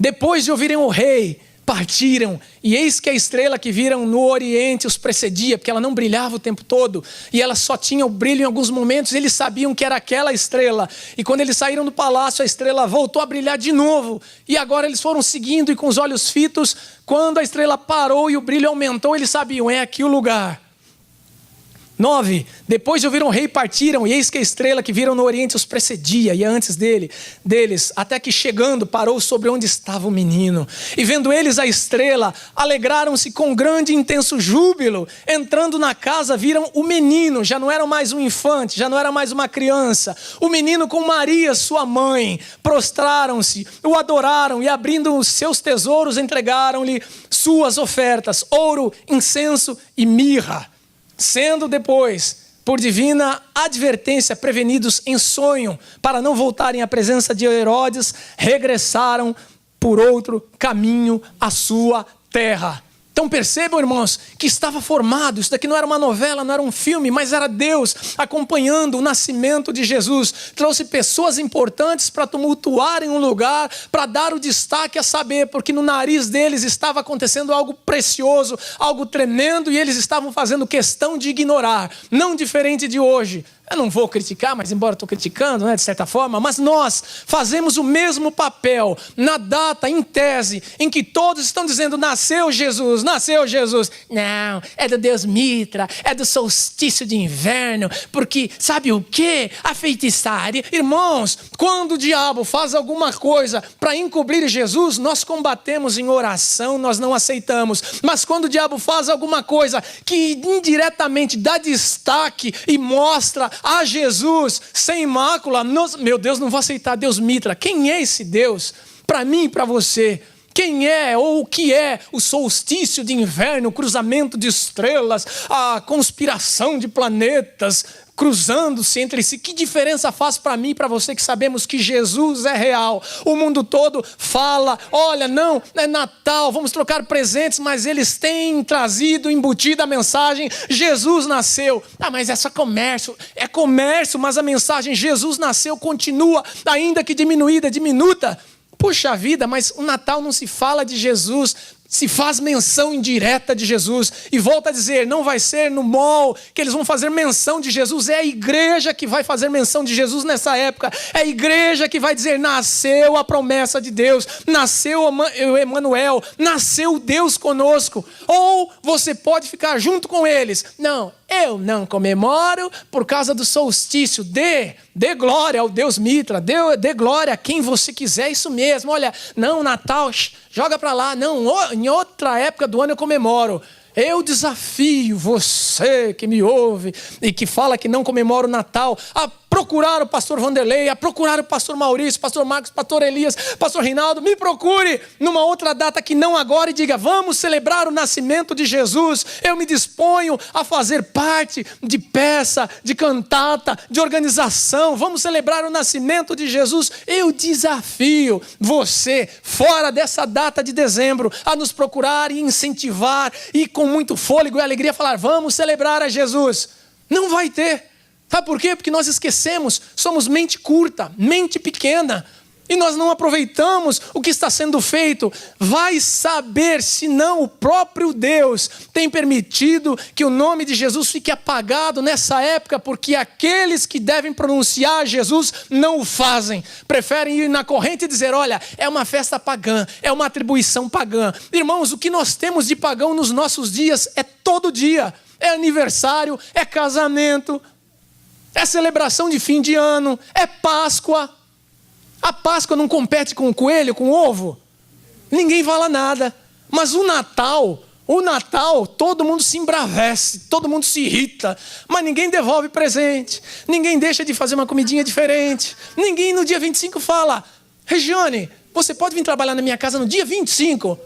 Depois de ouvirem o rei, partiram, e eis que a estrela que viram no oriente os precedia, porque ela não brilhava o tempo todo, e ela só tinha o brilho em alguns momentos. Eles sabiam que era aquela estrela, e quando eles saíram do palácio, a estrela voltou a brilhar de novo, e agora eles foram seguindo, e com os olhos fitos, quando a estrela parou e o brilho aumentou, eles sabiam: é aqui o lugar. 9, depois de ouvir o rei, partiram, e eis que a estrela que viram no oriente os precedia, e antes deles, até que chegando, parou sobre onde estava o menino. E vendo eles a estrela, alegraram-se com grande e intenso júbilo. Entrando na casa, viram o menino, já não era mais um infante, já não era mais uma criança. O menino com Maria, sua mãe, prostraram-se, o adoraram, e abrindo os seus tesouros, entregaram-lhe suas ofertas: ouro, incenso e mirra. Sendo depois, por divina advertência, prevenidos em sonho, para não voltarem à presença de Herodes, regressaram por outro caminho à sua terra. Então percebam, irmãos, que estava formado. Isso daqui não era uma novela, não era um filme, mas era Deus acompanhando o nascimento de Jesus. Trouxe pessoas importantes para tumultuarem um lugar, para dar o destaque a saber, porque no nariz deles estava acontecendo algo precioso, algo tremendo, e eles estavam fazendo questão de ignorar. Não diferente de hoje. Eu não vou criticar, mas embora estou criticando, né, de certa forma, mas nós fazemos o mesmo papel na data, em tese, em que todos estão dizendo: nasceu Jesus, nasceu Jesus. Não, é do Deus Mitra, é do solstício de inverno, porque sabe o quê? A feitiçaria. Irmãos, quando o diabo faz alguma coisa para encobrir Jesus, nós combatemos em oração, nós não aceitamos. Mas quando o diabo faz alguma coisa que indiretamente dá destaque e mostra a Jesus sem mácula, meu Deus, não vou aceitar. Deus Mitra, quem é esse Deus? Para mim e para você, quem é ou o que é o solstício de inverno, o cruzamento de estrelas, a conspiração de planetas cruzando-se entre si? Que diferença faz para mim e para você que sabemos que Jesus é real? O mundo todo fala: olha, não, é Natal, vamos trocar presentes, mas eles têm trazido, embutida a mensagem: Jesus nasceu. Mas é só comércio. É comércio, mas a mensagem Jesus nasceu continua, ainda que diminuída, diminuta. Puxa vida, mas o Natal não se fala de Jesus. se faz menção indireta de Jesus. E volta a dizer, não vai ser no mall que eles vão fazer menção de Jesus. É a igreja que vai fazer menção de Jesus nessa época. É a igreja que vai dizer, nasceu a promessa de Deus. Nasceu o Emanuel. Nasceu Deus conosco. Ou você pode ficar junto com eles. Não, eu não comemoro por causa do solstício. Dê glória ao Deus Mitra. Dê glória a quem você quiser. Isso mesmo. Olha, não, Natal, joga para lá. Não, em outra época do ano eu comemoro. Eu desafio você que me ouve e que fala que não comemora o Natal a procurar o pastor Vanderlei, a procurar o pastor Maurício, pastor Marcos, pastor Elias, pastor Reinaldo. Me procure numa outra data que não agora e diga, vamos celebrar o nascimento de Jesus. Eu me disponho a fazer parte de peça, de cantata, de organização. Vamos celebrar o nascimento de Jesus. Eu desafio você, fora dessa data de dezembro, a nos procurar e incentivar e com muito fôlego e alegria falar, vamos celebrar a Jesus. Não vai ter. Sabe por quê? Porque nós esquecemos, somos mente curta, mente pequena, e nós não aproveitamos o que está sendo feito. Vai saber se não o próprio Deus tem permitido que o nome de Jesus fique apagado nessa época, porque aqueles que devem pronunciar Jesus não o fazem. Preferem ir na corrente e dizer, olha, é uma festa pagã, é uma atribuição pagã. Irmãos, o que nós temos de pagão nos nossos dias é todo dia. É aniversário, é casamento, é celebração de fim de ano, é Páscoa. A Páscoa não compete com o coelho, com o ovo. Ninguém fala nada. Mas o Natal, todo mundo se embravece, todo mundo se irrita. Mas ninguém devolve presente. Ninguém deixa de fazer uma comidinha diferente. Ninguém no dia 25 fala, Regiane, você pode vir trabalhar na minha casa no dia 25?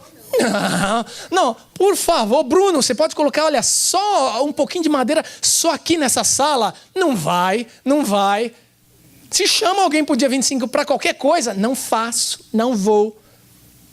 Não, por favor, Bruno, você pode colocar, olha, só um pouquinho de madeira só aqui nessa sala? Não vai. Se chama alguém para o dia 25 para qualquer coisa, não faço, não vou.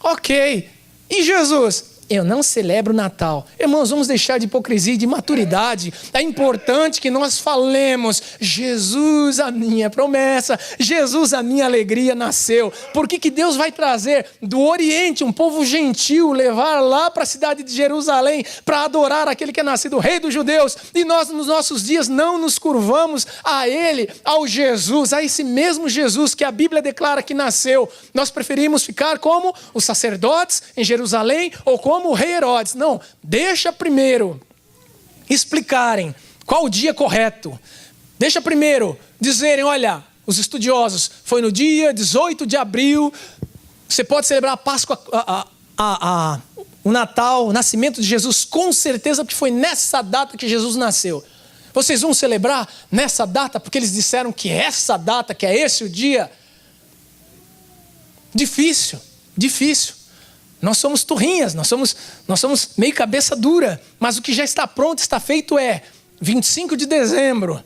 Ok. E Jesus? Eu não celebro o Natal. Irmãos, vamos deixar de hipocrisia e de maturidade. É importante que nós falemos, Jesus, a minha promessa, Jesus, a minha alegria nasceu. Por que Deus vai trazer do Oriente um povo gentil, levar lá para a cidade de Jerusalém para adorar aquele que é nascido, o Rei dos Judeus, e nós nos nossos dias não nos curvamos a Ele, ao Jesus, a esse mesmo Jesus que a Bíblia declara que nasceu. Nós preferimos ficar como os sacerdotes em Jerusalém ou como o rei Herodes. Não, deixa primeiro explicarem qual o dia correto. Deixa primeiro dizerem, olha, os estudiosos, foi no dia 18 de abril, você pode celebrar a Páscoa, o Natal, o nascimento de Jesus, com certeza, porque foi nessa data que Jesus nasceu. Vocês vão celebrar nessa data, porque eles disseram que essa data, que é esse o dia. Difícil. Nós somos turrinhas, nós somos meio cabeça dura, mas o que já está pronto, está feito é 25 de dezembro,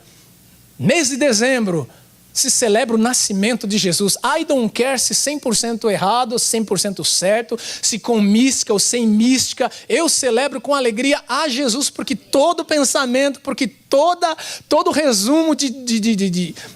mês de dezembro, se celebra o nascimento de Jesus. I don't care se 100% errado, 100% certo, se com mística ou sem mística, eu celebro com alegria a Jesus, porque todo pensamento, porque todo resumo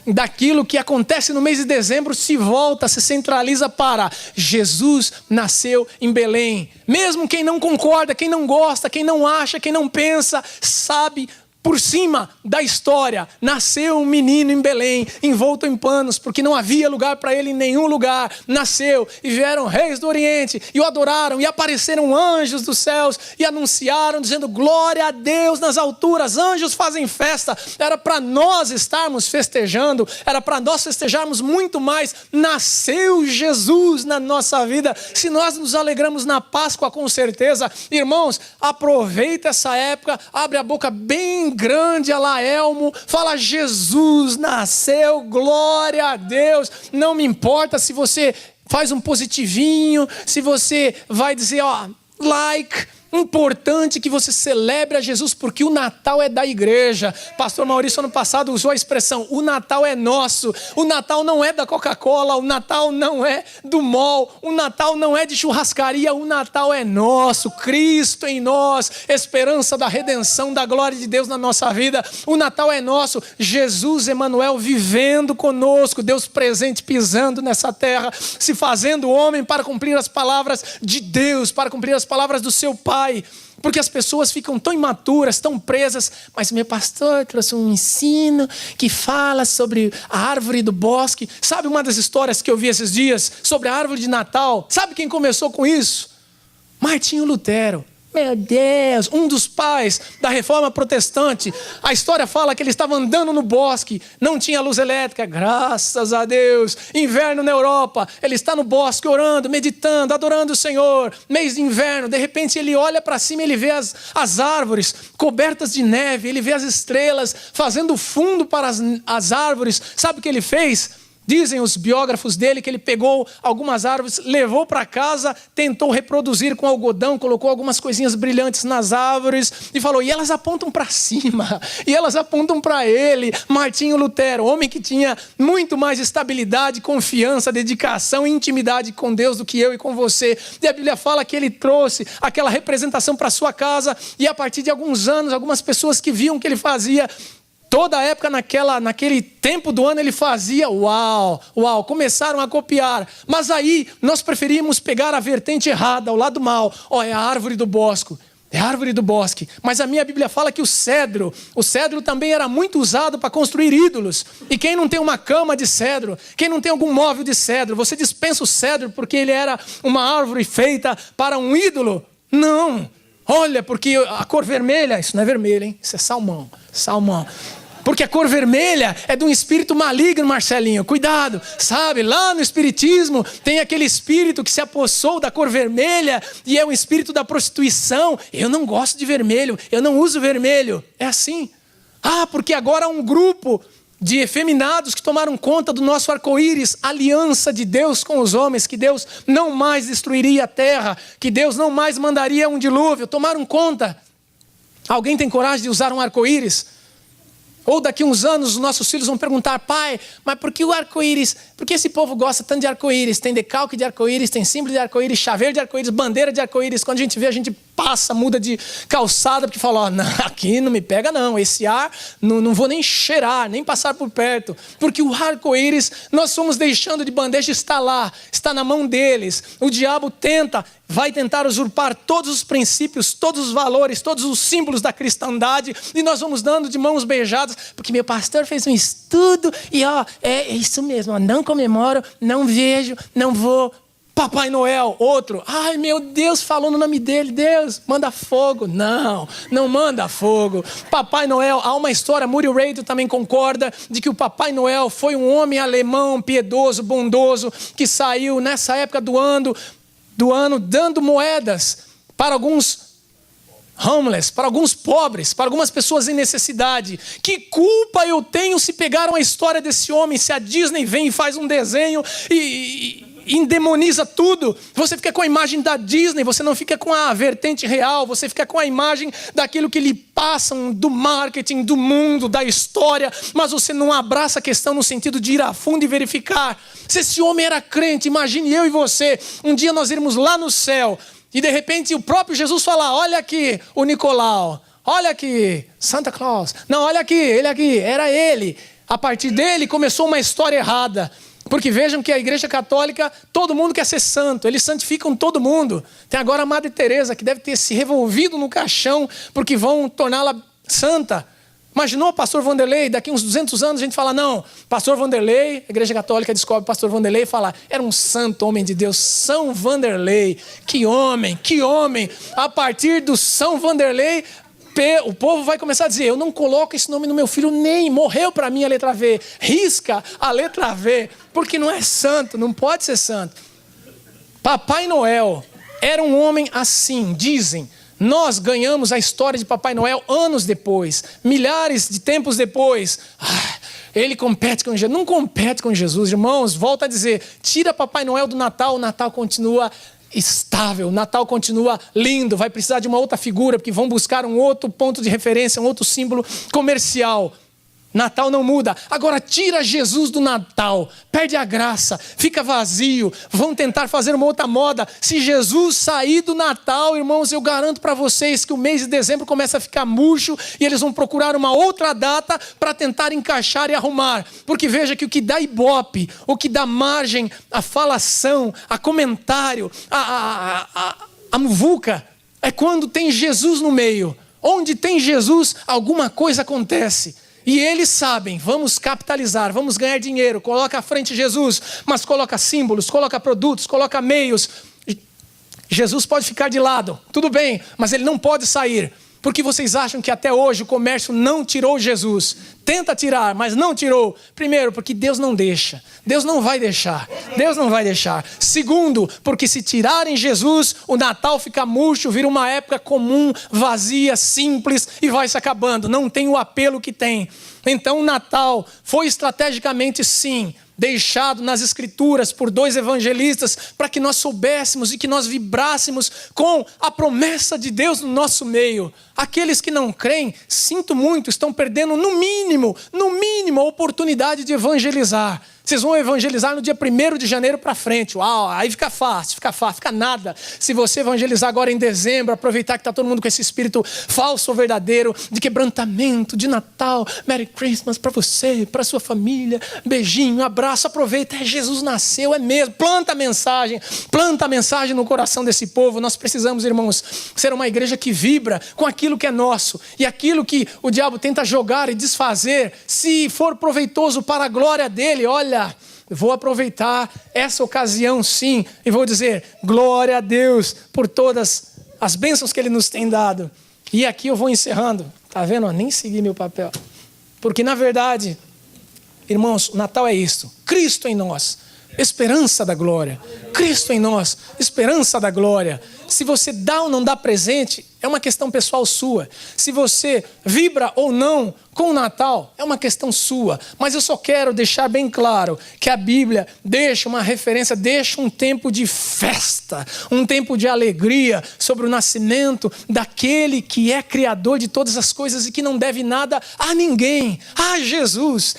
daquilo que acontece no mês de dezembro se volta, se centraliza para Jesus nasceu em Belém. Mesmo quem não concorda, quem não gosta, quem não acha, quem não pensa, sabe por cima da história, nasceu um menino em Belém, envolto em panos, porque não havia lugar para ele em nenhum lugar. Nasceu e vieram reis do Oriente e o adoraram, e apareceram anjos dos céus e anunciaram, dizendo glória a Deus nas alturas. Anjos fazem festa. Era para nós estarmos festejando, era para nós festejarmos muito mais. Nasceu Jesus na nossa vida. Se nós nos alegramos na Páscoa, com certeza, irmãos, aproveita essa época, abre a boca bem grande, alá Elmo, fala Jesus nasceu, glória a Deus. Não me importa se você faz um positivinho, se você vai dizer, like, importante que você celebre a Jesus, porque o Natal é da igreja. Pastor Maurício, ano passado, usou a expressão: o Natal é nosso. O Natal não é da Coca-Cola, o Natal não é do mall, o Natal não é de churrascaria, o Natal é nosso. Cristo em nós, esperança da redenção, da glória de Deus na nossa vida. O Natal é nosso. Jesus Emanuel vivendo conosco, Deus presente pisando nessa terra, se fazendo homem para cumprir as palavras de Deus, para cumprir as palavras do seu Pai. Porque as pessoas ficam tão imaturas, tão presas. Mas meu pastor trouxe um ensino que fala sobre a árvore do bosque. Sabe uma das histórias que eu vi esses dias sobre a árvore de Natal? Sabe quem começou com isso? Martinho Lutero. Meu Deus, um dos pais da Reforma Protestante. A história fala que ele estava andando no bosque, não tinha luz elétrica, graças a Deus. Inverno na Europa, ele está no bosque orando, meditando, adorando o Senhor. Mês de inverno, de repente ele olha para cima e ele vê as árvores cobertas de neve, ele vê as estrelas fazendo fundo para as árvores. Sabe o que ele fez? Dizem os biógrafos dele que ele pegou algumas árvores, levou para casa, tentou reproduzir com algodão, colocou algumas coisinhas brilhantes nas árvores e falou, e elas apontam para cima, e elas apontam para ele. Martinho Lutero, homem que tinha muito mais estabilidade, confiança, dedicação e intimidade com Deus do que eu e com você. E a Bíblia fala que ele trouxe aquela representação para sua casa e a partir de alguns anos, algumas pessoas que viam o que ele fazia, toda a época, naquele tempo do ano, ele fazia, uau, começaram a copiar. Mas aí, nós preferimos pegar a vertente errada, o lado mal. É a árvore do bosque. É a árvore do bosque. Mas a minha Bíblia fala que o cedro também era muito usado para construir ídolos. E quem não tem uma cama de cedro, quem não tem algum móvel de cedro, você dispensa o cedro porque ele era uma árvore feita para um ídolo? Não. Olha, porque a cor vermelha, isso não é vermelho, hein? Isso é salmão. Porque a cor vermelha é de um espírito maligno, Marcelinho. Cuidado, sabe? Lá no espiritismo tem aquele espírito que se apossou da cor vermelha e é o espírito da prostituição. Eu não gosto de vermelho, eu não uso vermelho. É assim. Porque agora há um grupo de efeminados que tomaram conta do nosso arco-íris, aliança de Deus com os homens, que Deus não mais destruiria a terra, que Deus não mais mandaria um dilúvio. Tomaram conta. Alguém tem coragem de usar um arco-íris? Ou daqui a uns anos os nossos filhos vão perguntar, pai, mas por que o arco-íris? Por que esse povo gosta tanto de arco-íris? Tem decalque de arco-íris, tem símbolo de arco-íris, chaveiro de arco-íris, bandeira de arco-íris. Quando a gente vê, a gente passa, muda de calçada, porque fala, não, aqui não me pega não, esse ar não vou nem cheirar, nem passar por perto. Porque o arco-íris, nós fomos deixando de bandeja, está lá, está na mão deles. O diabo vai tentar usurpar todos os princípios, todos os valores, todos os símbolos da cristandade, e nós vamos dando de mãos beijadas, porque meu pastor fez um estudo, e é isso mesmo, não comemoro, não vejo, não vou. Papai Noel, outro, ai meu Deus, falou no nome dele, Deus, manda fogo. Não manda fogo. Papai Noel, há uma história, Muriel Reito também concorda, de que o Papai Noel foi um homem alemão, piedoso, bondoso, que saiu nessa época do ano dando moedas para alguns homeless, para alguns pobres, para algumas pessoas em necessidade. Que culpa eu tenho se pegaram a história desse homem, se a Disney vem e faz um desenho e endemoniza tudo? Você fica com a imagem da Disney, você não fica com a vertente real, você fica com a imagem daquilo que lhe passam do marketing, do mundo, da história, mas você não abraça a questão no sentido de ir a fundo e verificar. Se esse homem era crente, imagine eu e você, um dia nós irmos lá no céu e de repente o próprio Jesus falar, olha aqui o Nicolau, olha aqui Santa Claus, não, olha aqui, ele aqui, era ele. A partir dele começou uma história errada. Porque vejam que a Igreja Católica, todo mundo quer ser santo, eles santificam todo mundo. Tem agora a Madre Teresa, que deve ter se revolvido no caixão, porque vão torná-la santa. Imaginou o pastor Vanderlei, daqui uns 200 anos a gente fala, não, pastor Vanderlei, a Igreja Católica descobre o pastor Vanderlei e fala, era um santo homem de Deus, São Vanderlei. Que homem. A partir do São Vanderlei, o povo vai começar a dizer, eu não coloco esse nome no meu filho, nem morreu para mim a letra V. Risca a letra V, porque não é santo, não pode ser santo. Papai Noel era um homem assim, dizem. Nós ganhamos a história de Papai Noel anos depois, milhares de tempos depois. Ele compete com Jesus. Não compete com Jesus, irmãos. Volto a dizer, tira Papai Noel do Natal, o Natal continua estável. O Natal continua lindo, vai precisar de uma outra figura, porque vão buscar um outro ponto de referência, um outro símbolo comercial. Natal não muda. Agora tira Jesus do Natal, perde a graça, fica vazio, vão tentar fazer uma outra moda. Se Jesus sair do Natal, irmãos, eu garanto para vocês que o mês de dezembro começa a ficar murcho e eles vão procurar uma outra data para tentar encaixar e arrumar. Porque veja que o que dá ibope, o que dá margem à falação, a comentário, a muvuca, é quando tem Jesus no meio. Onde tem Jesus, alguma coisa acontece. E eles sabem, vamos capitalizar, vamos ganhar dinheiro, coloca à frente Jesus, mas coloca símbolos, coloca produtos, coloca meios. Jesus pode ficar de lado, tudo bem, mas ele não pode sair. Porque vocês acham que até hoje o comércio não tirou Jesus? Tenta tirar, mas não tirou. Primeiro, porque Deus não deixa. Deus não vai deixar. Deus não vai deixar. Segundo, porque se tirarem Jesus, o Natal fica murcho, vira uma época comum, vazia, simples e vai se acabando. Não tem o apelo que tem. Então o Natal foi estrategicamente, sim, deixado nas Escrituras por 2 evangelistas para que nós soubéssemos e que nós vibrássemos com a promessa de Deus no nosso meio. Aqueles que não creem, sinto muito, estão perdendo no mínimo, a oportunidade de evangelizar. Vocês vão evangelizar no dia 1º de janeiro para frente. Uau, aí fica fácil, fica nada. Se você evangelizar agora em dezembro, aproveitar que está todo mundo com esse espírito falso ou verdadeiro, de quebrantamento, de Natal, Merry Christmas para você, para sua família, beijinho, abraço, aproveita, Jesus nasceu, é mesmo. Planta a mensagem no coração desse povo. Nós precisamos, irmãos, ser uma igreja que vibra com aquilo que é nosso. E aquilo que o diabo tenta jogar e desfazer, se for proveitoso para a glória dele, olha, vou aproveitar essa ocasião sim e vou dizer glória a Deus por todas as bênçãos que Ele nos tem dado. E aqui eu vou encerrando, tá vendo? Eu nem segui meu papel, porque na verdade, irmãos, o Natal é isto: Cristo em nós, esperança da glória. Cristo em nós, esperança da glória. Se você dá ou não dá presente, é uma questão pessoal sua. Se você vibra ou não com o Natal, é uma questão sua. Mas eu só quero deixar bem claro que a Bíblia deixa uma referência, deixa um tempo de festa, um tempo de alegria sobre o nascimento daquele que é criador de todas as coisas e que não deve nada a ninguém. A Jesus,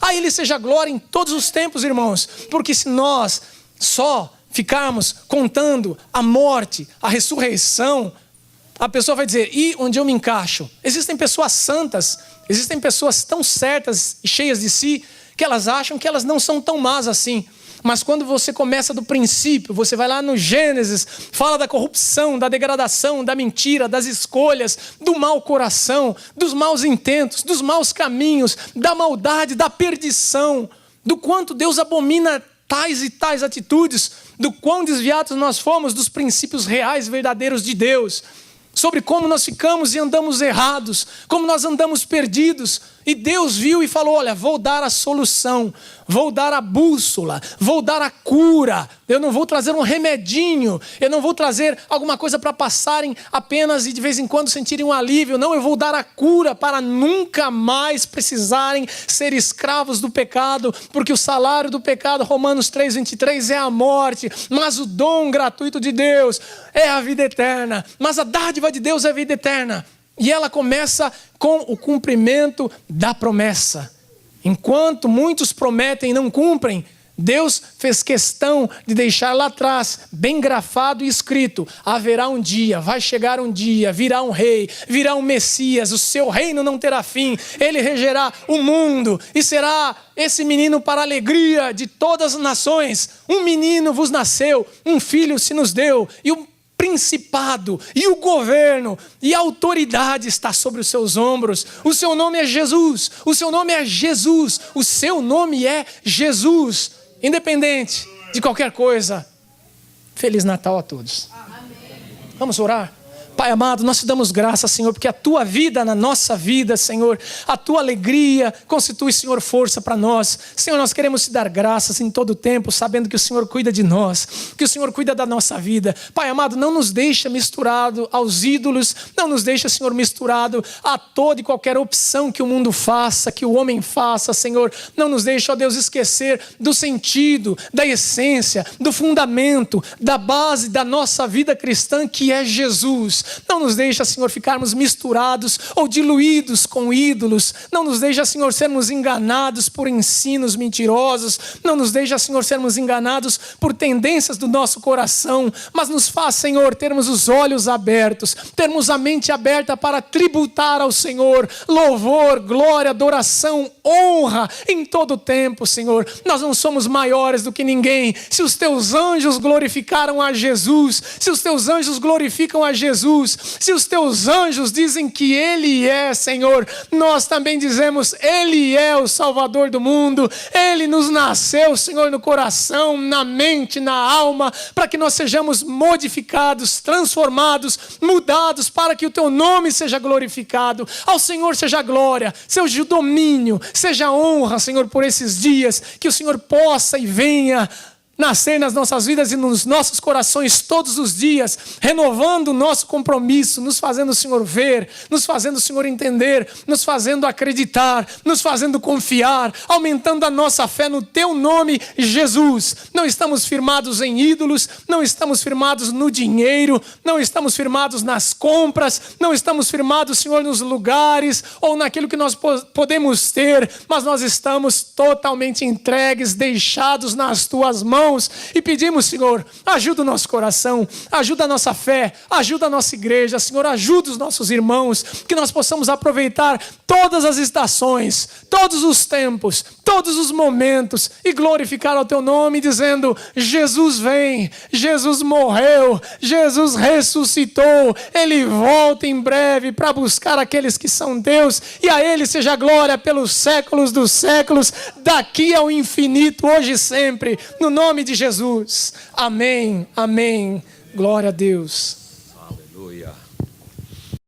a Ele seja glória em todos os tempos, irmãos. Porque se nós só ficarmos contando a morte, a ressurreição, a pessoa vai dizer, e onde eu me encaixo? Existem pessoas santas, existem pessoas tão certas e cheias de si, que elas acham que elas não são tão más assim. Mas quando você começa do princípio, você vai lá no Gênesis, fala da corrupção, da degradação, da mentira, das escolhas, do mau coração, dos maus intentos, dos maus caminhos, da maldade, da perdição, do quanto Deus abomina tais e tais atitudes, do quão desviados nós fomos dos princípios reais, verdadeiros de Deus, sobre como nós ficamos e andamos errados, como nós andamos perdidos. E Deus viu e falou, olha, vou dar a solução, vou dar a bússola, vou dar a cura. Eu não vou trazer um remedinho, eu não vou trazer alguma coisa para passarem apenas e de vez em quando sentirem um alívio. Não, eu vou dar a cura para nunca mais precisarem ser escravos do pecado, porque o salário do pecado, Romanos 3:23, é a morte, mas o dom gratuito de Deus é a vida eterna. Mas a dádiva de Deus é a vida eterna. E ela começa com o cumprimento da promessa. Enquanto muitos prometem e não cumprem, Deus fez questão de deixar lá atrás, bem grafado e escrito, haverá um dia, vai chegar um dia, virá um rei, virá um Messias, o seu reino não terá fim, ele regerá o mundo e será esse menino para a alegria de todas as nações. Um menino vos nasceu, um filho se nos deu, e o principado, e o governo, e a autoridade está sobre os seus ombros. O seu nome é Jesus, o seu nome é Jesus, o seu nome é Jesus. Independente de qualquer coisa, Feliz Natal a todos. Vamos orar? Pai amado, nós te damos graça, Senhor, porque a tua vida na nossa vida, Senhor, a tua alegria constitui, Senhor, força para nós. Senhor, nós queremos te dar graças em todo o tempo, sabendo que o Senhor cuida de nós, que o Senhor cuida da nossa vida. Pai amado, não nos deixa misturado aos ídolos, não nos deixa, Senhor, misturado a toda e qualquer opção que o mundo faça, que o homem faça, Senhor. Não nos deixa, ó Deus, esquecer do sentido, da essência, do fundamento, da base da nossa vida cristã, que é Jesus. Não nos deixa, Senhor, ficarmos misturados ou diluídos com ídolos. Não nos deixa, Senhor, sermos enganados por ensinos mentirosos. Não nos deixa, Senhor, sermos enganados por tendências do nosso coração. Mas nos faz, Senhor, termos os olhos abertos, termos a mente aberta para tributar ao Senhor louvor, glória, adoração, honra em todo o tempo, Senhor. Nós não somos maiores do que ninguém. Se os teus anjos glorificaram a Jesus, se os teus anjos glorificam a Jesus, se os teus anjos dizem que Ele é, Senhor, nós também dizemos, Ele é o Salvador do mundo. Ele nos nasceu, Senhor, no coração, na mente, na alma, para que nós sejamos modificados, transformados, mudados, para que o teu nome seja glorificado. Ao Senhor seja glória, seja domínio, seja honra, Senhor, por esses dias, que o Senhor possa e venha nascer nas nossas vidas e nos nossos corações todos os dias, renovando o nosso compromisso, nos fazendo o Senhor ver, nos fazendo o Senhor entender, nos fazendo acreditar, nos fazendo confiar, aumentando a nossa fé no teu nome, Jesus. Não estamos firmados em ídolos, não estamos firmados no dinheiro, não estamos firmados nas compras, não estamos firmados, Senhor, nos lugares ou naquilo que nós podemos ter, mas nós estamos totalmente entregues, deixados nas tuas mãos. E pedimos, Senhor, ajuda o nosso coração, ajuda a nossa fé, ajuda a nossa igreja, Senhor, ajuda os nossos irmãos, que nós possamos aproveitar todas as estações, todos os tempos, todos os momentos e glorificar ao teu nome, dizendo, Jesus vem, Jesus morreu, Jesus ressuscitou, Ele volta em breve para buscar aqueles que são Deus, e a Ele seja glória pelos séculos dos séculos, daqui ao infinito, hoje e sempre, no nome de Jesus. Amém, amém. Glória a Deus.